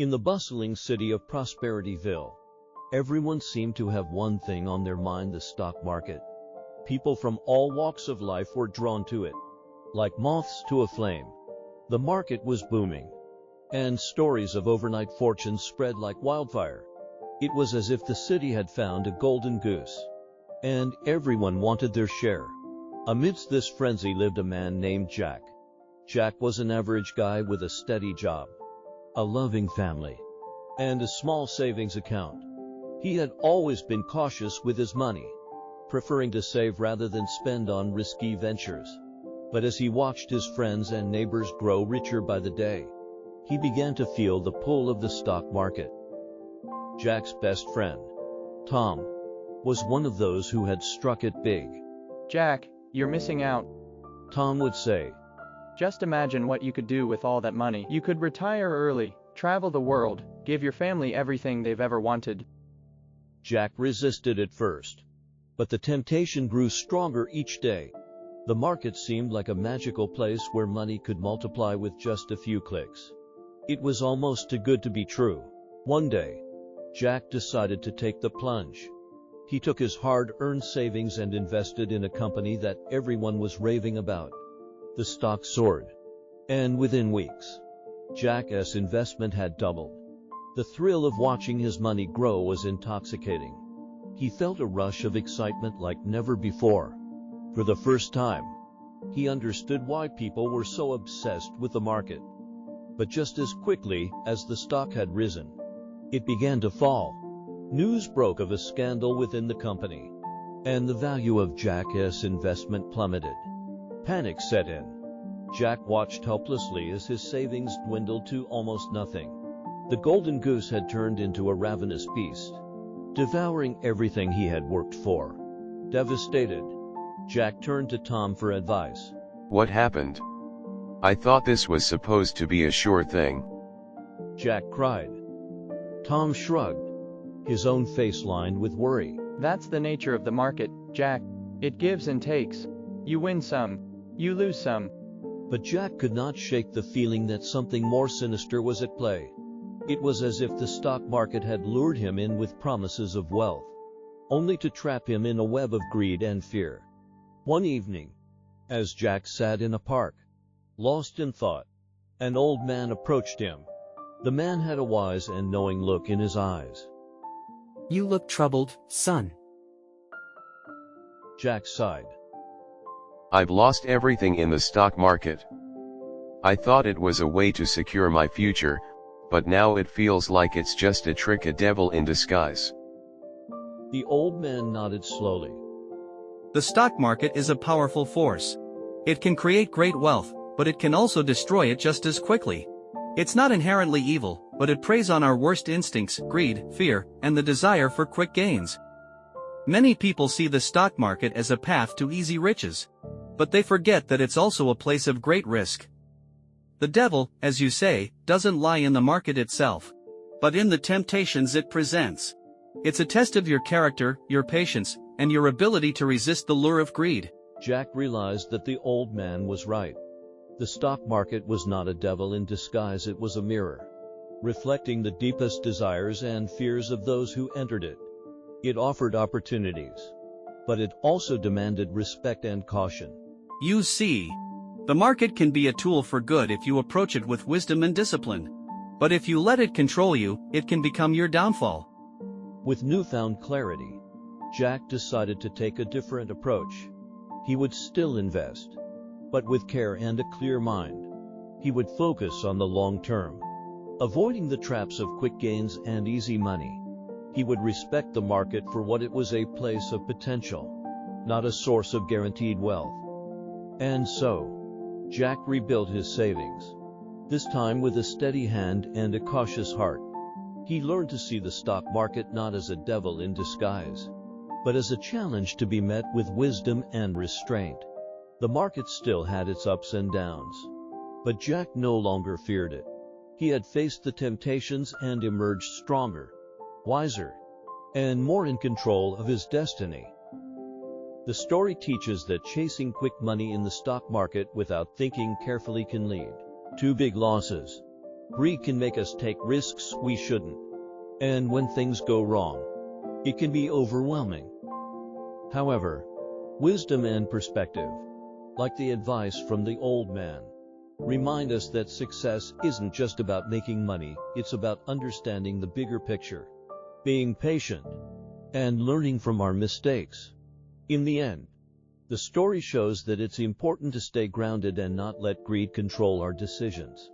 In the bustling city of Prosperityville, everyone seemed to have one thing on their mind: the stock market. People from all walks of life were drawn to it. Like moths to a flame, the market was booming, and stories of overnight fortunes spread like wildfire. It was as if the city had found a golden goose, and everyone wanted their share. Amidst this frenzy lived a man named Jack. Jack was an average guy with a steady job, a loving family, and a small savings account. He had always been cautious with his money, preferring to save rather than spend on risky ventures. But as he watched his friends and neighbors grow richer by the day, he began to feel the pull of the stock market. Jack's best friend, Tom, was one of those who had struck it big. "Jack, you're missing out. Tom would say. Just imagine what you could do with all that money. You could retire early, travel the world, give your family everything they've ever wanted." Jack resisted at first, but the temptation grew stronger each day. The market seemed like a magical place where money could multiply with just a few clicks. It was almost too good to be true. One day, Jack decided to take the plunge. He took his hard-earned savings and invested in a company that everyone was raving about. The stock soared, and within weeks, Jack's investment had doubled. The thrill of watching his money grow was intoxicating. He felt a rush of excitement like never before. For the first time, he understood why people were so obsessed with the market. But just as quickly as the stock had risen, it began to fall. News broke of a scandal within the company, and the value of Jack's investment plummeted. Panic set in. Jack watched helplessly as his savings dwindled to almost nothing. The golden goose had turned into a ravenous beast, devouring everything he had worked for. Devastated, Jack turned to Tom for advice. "What happened? I thought this was supposed to be a sure thing." Jack cried. Tom shrugged, his own face lined with worry. "That's the nature of the market, Jack. It gives and takes. You win some, you lose some." But Jack could not shake the feeling that something more sinister was at play. It was as if the stock market had lured him in with promises of wealth, only to trap him in a web of greed and fear. One evening, as Jack sat in a park, lost in thought, an old man approached him. The man had a wise and knowing look in his eyes. "You look troubled, son." Jack sighed. "I've lost everything in the stock market. I thought it was a way to secure my future, but now it feels like it's just a trick, a devil in disguise." The old man nodded slowly. The stock market is a powerful force. It can create great wealth, but it can also destroy it just as quickly. It's not inherently evil, but it preys on our worst instincts: greed, fear, and the desire for quick gains. Many people see the stock market as a path to easy riches, but they forget that it's also a place of great risk. The devil, as you say, doesn't lie in the market itself, but in the temptations it presents. It's a test of your character, your patience, and your ability to resist the lure of greed. Jack realized that the old man was right. The stock market was not a devil in disguise, it was a mirror, reflecting the deepest desires and fears of those who entered it. It offered opportunities, but it also demanded respect and caution. You see, the market can be a tool for good if you approach it with wisdom and discipline. But if you let it control you, it can become your downfall. With newfound clarity, Jack decided to take a different approach. He would still invest, but with care and a clear mind. He would focus on the long term, avoiding the traps of quick gains and easy money. He would respect the market for what it was: a place of potential, not a source of guaranteed wealth. And so, Jack rebuilt his savings, this time with a steady hand and a cautious heart. He learned to see the stock market not as a devil in disguise, but as a challenge to be met with wisdom and restraint. The market still had its ups and downs, but Jack no longer feared it. He had faced the temptations and emerged stronger, wiser, and more in control of his destiny. The story teaches that chasing quick money in the stock market without thinking carefully can lead to big losses. Greed can make us take risks we shouldn't. And when things go wrong, it can be overwhelming. However, wisdom and perspective, like the advice from the old man, remind us that success isn't just about making money, it's about understanding the bigger picture, being patient, and learning from our mistakes. In the end, the story shows that it's important to stay grounded and not let greed control our decisions.